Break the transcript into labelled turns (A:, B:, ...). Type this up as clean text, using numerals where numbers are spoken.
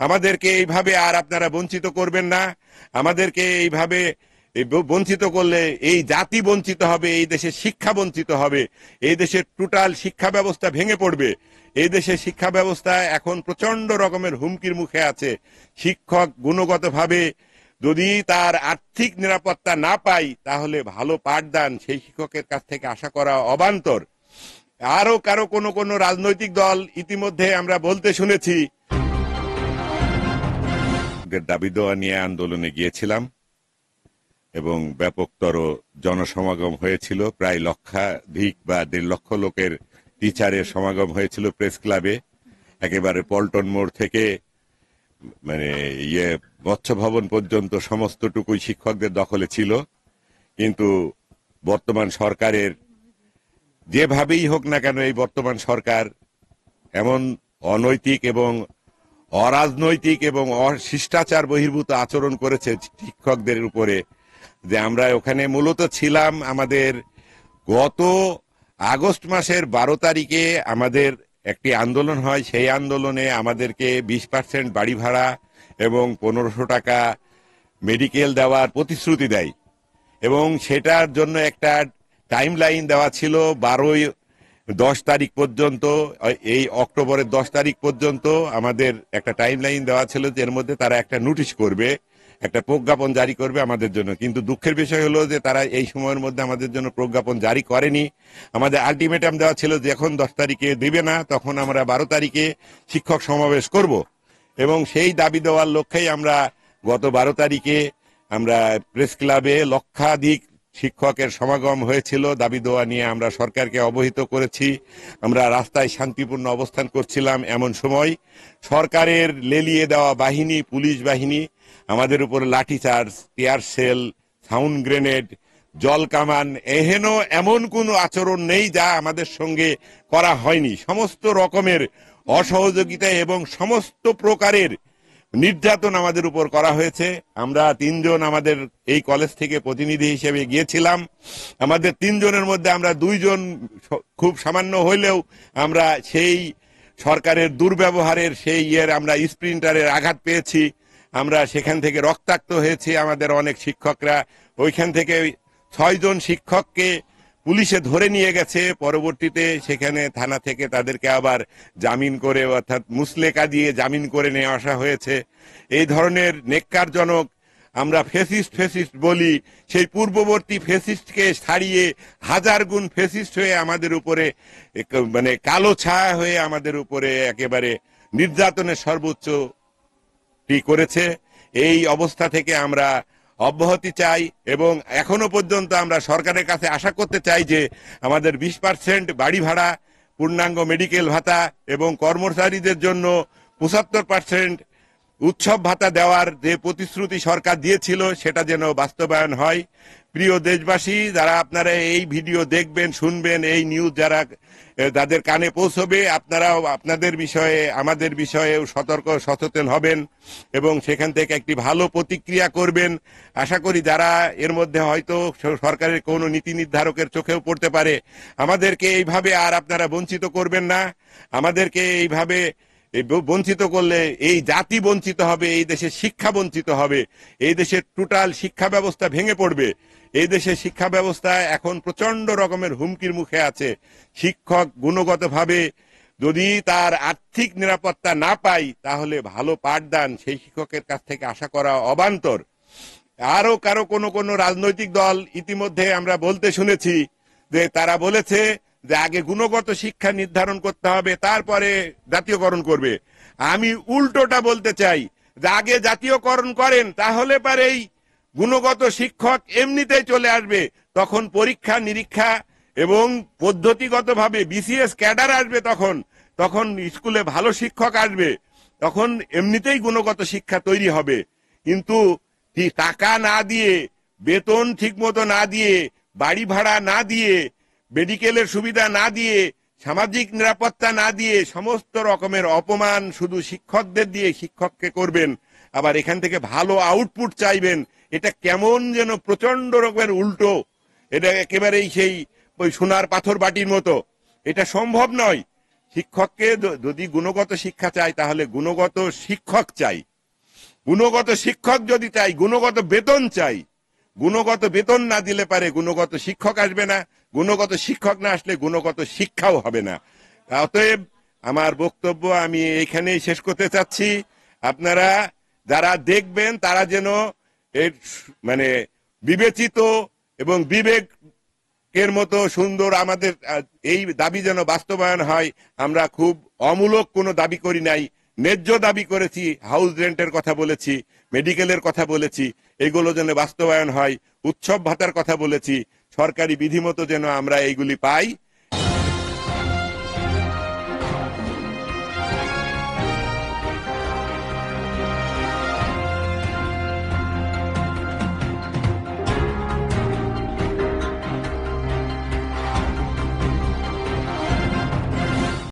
A: আমাদেরকে এইভাবে আর আপনারা বঞ্চিত করবেন না। আমাদেরকে এইভাবে বঞ্চিত করলে এই জাতি বঞ্চিত হবে, এই দেশের শিক্ষা বঞ্চিত হবে, এই দেশের টোটাল শিক্ষা ব্যবস্থা ভেঙে পড়বে। এই দেশের শিক্ষা ব্যবস্থা এখন প্রচন্ড রকমের হুমকির মুখে আছে। শিক্ষক গুণগতভাবে যদি তার আর্থিক নিরাপত্তা না পাই, তাহলে ভালো পাঠদান সেই শিক্ষকের কাছ থেকে আশা করা অবান্তর। আরো কারো কোনো রাজনৈতিক দল ইতিমধ্যে আমরা বলতে শুনেছি, দাবি দেওয়া নিয়ে আন্দোলনে গিয়েছিলাম এবং ব্যাপকতর জনসমাগম হয়েছিল। প্রায় লক্ষাধিক বা 1.5 লক্ষ লোকের টিচারের সমাগম হয়েছিল প্রেস ক্লাবে। একেবারে পল্টন মোড় থেকে মানে মৎস্য ভবন পর্যন্ত সমস্তটুকুই শিক্ষকদের দখলে ছিল। কিন্তু বর্তমান সরকারের যেভাবেই হোক না কেন, এই বর্তমান সরকার এমন অনৈতিক এবং অরাজনৈতিক এবং অশিষ্টাচার বহির্ভূত আচরণ করেছে শিক্ষকদের উপরে, যে আমরা ওখানে মূলত ছিলাম। আমাদের গত আগস্ট মাসের 12 তারিখে আমাদের একটি আন্দোলন হয়। সেই আন্দোলনে আমাদেরকে 20% বাড়ি ভাড়া এবং 1500 টাকা মেডিকেল দেওয়ার প্রতিশ্রুতি দেয় এবং সেটার জন্য একটা টাইম লাইন দেওয়া ছিল 10 তারিখ পর্যন্ত। এই অক্টোবরের 10 তারিখ পর্যন্ত আমাদের একটা টাইম লাইন দেওয়া ছিল, এর মধ্যে তারা একটা নোটিশ করবে, একটা প্রজ্ঞাপন জারি করবে আমাদের জন্য। কিন্তু দুঃখের বিষয় হলো যে তারা এই সময়ের মধ্যে আমাদের জন্য প্রজ্ঞাপন জারি করেনি। আমাদের আলটিমেটাম দেওয়া ছিল যে যখন 10 তারিখে দিবে না, তখন আমরা 12 তারিখে শিক্ষক সমাবেশ করব এবং সেই দাবি দেওয়ার লক্ষ্যেই আমরা গত 12 তারিখে আমরা প্রেস ক্লাবে লক্ষাধিক শিক্ষকের সমাগম হয়েছিল। দাবি দেওয়া নিয়ে আমরা সরকারকে অবহিত করেছি। আমরা রাস্তায় শান্তিপূর্ণ অবস্থান করছিলাম। এমন সময় সরকারের লেলিয়ে দেওয়া বাহিনী, পুলিশ বাহিনী আমাদের উপর লাঠিচার্জ, টিয়ার সেল, সাউন্ড গ্রেনেড, জল কামান, এমন কোনো আচরণ নেই যা আমাদের সঙ্গে করা হয়নি। সমস্ত রকমের অসহযোগিতা এবং সমস্ত প্রকারের নির্যাতন আমাদের উপর করা হয়েছে। আমরা 3 জন আমাদের এই কলেজ থেকে প্রতিনিধি হিসেবে গিয়েছিলাম। আমাদের 3 জনের মধ্যে আমরা 2 জন খুব সামান্য হইলেও আমরা সেই সরকারের দুর্ব্যবহারের সেই আমরা স্প্রিন্টারের আঘাত পেয়েছি। আমরা সেখান থেকে রক্তাক্ত হয়েছি। আমাদের অনেক শিক্ষকরা ওইখান থেকে 6 জন শিক্ষককে পুলিশে ধরে নিয়ে গেছে। পরবর্তীতে সেখানে থানা থেকে তাদেরকে আবার জামিন করে, অর্থাৎ মুসলেকা দিয়ে জামিন করে নিয়ে আসা হয়েছে। এই ধরনের নেক্কারজনক, আমরা ফেসিস্ট বলি, সেই পূর্ববর্তী ফেসিস্টকে ছাড়িয়ে হাজার গুণ ফেসিস্ট হয়ে আমাদের উপরে মানে কালো ছায়া হয়ে আমাদের উপরে একেবারে নির্যাতনের সর্বোচ্চ করেছে। এই অবস্থা থেকে আমরা অব্যাহতি চাই এবং এখনো পর্যন্ত আমরা সরকারের কাছে আশা করতে চাই যে আমাদের 20% বাড়ি ভাড়া, পূর্ণাঙ্গ মেডিকেল ভাতা এবং কর্মচারীদের জন্য 75% উৎসব ভাতা দেওয়ার যে প্রতিশ্রুতি সরকার দিয়েছিল সেটা যেন বাস্তবায়ন হয়। প্রিয় দেশবাসী, যারা আপনারা এই ভিডিও দেখবেন, শুনবেন, এই নিউজ যাদের কানে পৌঁছবে, আপনারাও আপনাদের বিষয়ে আমাদের বিষয়ে সচেতন হবেন এবং সেখান থেকে একটি ভালো প্রতিক্রিয়া করবেন। আশা করি যারা এর মধ্যে হয়তো সরকারের কোনো নীতি নির্ধারকের চোখেও পড়তে পারে, আমাদেরকে এইভাবে আর আপনারা বঞ্চিত করবেন না। আমাদেরকে এইভাবে বঞ্চিত করলে এই জাতি বঞ্চিত হবে, এই দেশের শিক্ষা বঞ্চিত হবে, এই দেশের টোটাল শিক্ষা ব্যবস্থা ভেঙে পড়বে। এই দেশের শিক্ষা ব্যবস্থা এখন প্রচন্ড রকমের হুমকির মুখে আছে। শিক্ষক গুণগতভাবে যদি তার আর্থিক নিরাপত্তা না পাই, তাহলে ভালো পাঠদান সেই শিক্ষকের কাছ থেকে আশা করা অবান্তর। আরো কারো কোনো রাজনৈতিক দল ইতিমধ্যে আমরা বলতে শুনেছি যে তারা বলেছে যে আগে গুণগত শিক্ষা নির্ধারণ করতে হবে, তারপরে জাতীয়করণ করবে। আমি উল্টোটা বলতে চাই যে আগে জাতীয়করণ করেন, তাহলে পারেই গুণগত শিক্ষক এমনিতেই চলে আসবে। তখন পরীক্ষা নিরীক্ষা এবং পদ্ধতিগতভাবে বিসিএস ক্যাডার আসবে, তখন স্কুলে ভালো শিক্ষক আসবে, তখন এমনিতেই গুণগত শিক্ষা তৈরি হবে। কিন্তু টাকা না দিয়ে, বেতন ঠিক মতো না দিয়ে, বাড়ি ভাড়া না দিয়ে, মেডিকেলের সুবিধা না দিয়ে, সামাজিক নিরাপত্তা না দিয়ে, সমস্ত রকমের অপমান শুধু শিক্ষকদের দিয়ে শিক্ষককে করবেন, আবার এখান থেকে ভালো আউটপুট চাইবেন। এটা কেমন যেন প্রচন্ড রকমের উল্টো। এটা একেবারেই সেই ওই সোনার পাথর বাটির মতো। এটা সম্ভব নয়। শিক্ষককে যদি গুণগত শিক্ষা চাই তাহলে গুণগত শিক্ষক চাই, গুণগত শিক্ষক যদি চাই গুণগত বেতন চাই, গুণগত বেতন না দিলে পারে গুণগত শিক্ষক আসবে না, গুণগত শিক্ষক না আসলে গুণগত শিক্ষাও হবে না। অতএব আমার বক্তব্য আমি এখানেই শেষ করতে চাচ্ছি। আপনারা যারা দেখবেন তারা যেন এর মানে বিবেচিত এবং বিবেক এর মতো সুন্দর আমাদের এই দাবি যেন বাস্তবায়ন হয়। আমরা খুব অমূলক কোনো দাবি করি নাই, ন্যায্য দাবি করেছি, হাউস রেন্টের কথা বলেছি, মেডিকেলের কথা বলেছি, এগুলো যেন বাস্তবায়ন হয়, উৎসব ভাতার কথা বলেছি, সরকারি বিধিমতো যেন আমরা এইগুলি পাই।